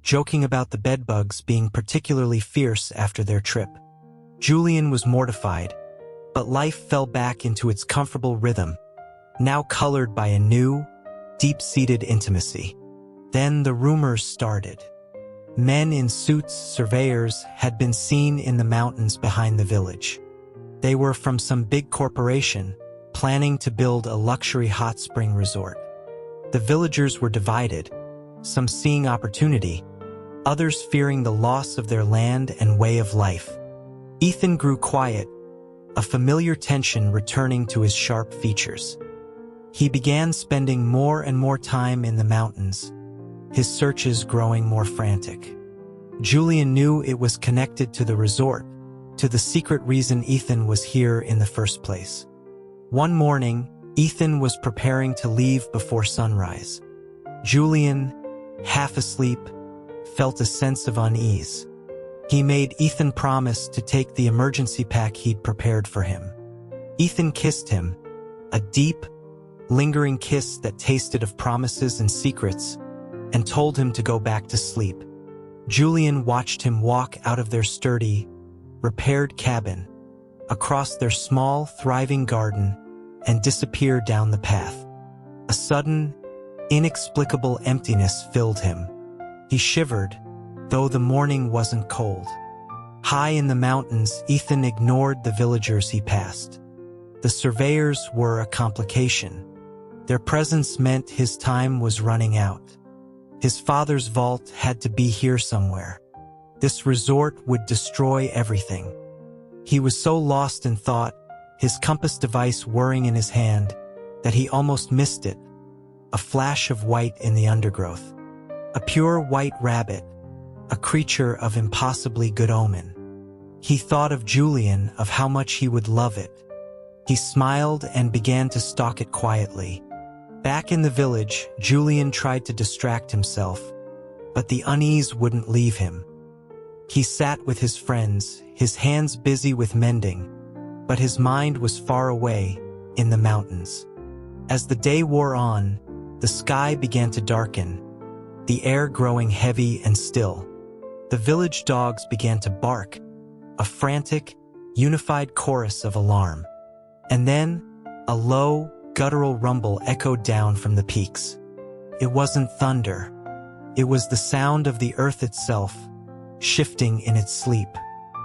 joking about the bedbugs being particularly fierce after their trip. Julian was mortified, but life fell back into its comfortable rhythm, now colored by a new, deep-seated intimacy. Then the rumors started. Men in suits, surveyors, had been seen in the mountains behind the village. They were from some big corporation, planning to build a luxury hot spring resort. The villagers were divided, some seeing opportunity, others fearing the loss of their land and way of life. Ethan grew quiet, a familiar tension returning to his sharp features. He began spending more and more time in the mountains, his searches growing more frantic. Julian knew it was connected to the resort, to the secret reason Ethan was here in the first place. One morning, Ethan was preparing to leave before sunrise. Julian, half asleep, felt a sense of unease. He made Ethan promise to take the emergency pack he'd prepared for him. Ethan kissed him, a deep, lingering kiss that tasted of promises and secrets, and told him to go back to sleep. Julian watched him walk out of their sturdy, repaired cabin, across their small, thriving garden, and disappear down the path. A sudden, inexplicable emptiness filled him. He shivered, though the morning wasn't cold. High in the mountains, Ethan ignored the villagers he passed. The surveyors were a complication. Their presence meant his time was running out. His father's vault had to be here somewhere. This resort would destroy everything. He was so lost in thought, his compass device whirring in his hand, that he almost missed it, a flash of white in the undergrowth. A pure white rabbit, a creature of impossibly good omen. He thought of Julian, of how much he would love it. He smiled and began to stalk it quietly. Back in the village, Julian tried to distract himself, but the unease wouldn't leave him. He sat with his friends, his hands busy with mending, but his mind was far away, in the mountains. As the day wore on, the sky began to darken, the air growing heavy and still. The village dogs began to bark, a frantic, unified chorus of alarm. And then, a low, guttural rumble echoed down from the peaks. It wasn't thunder. It was the sound of the earth itself, shifting in its sleep.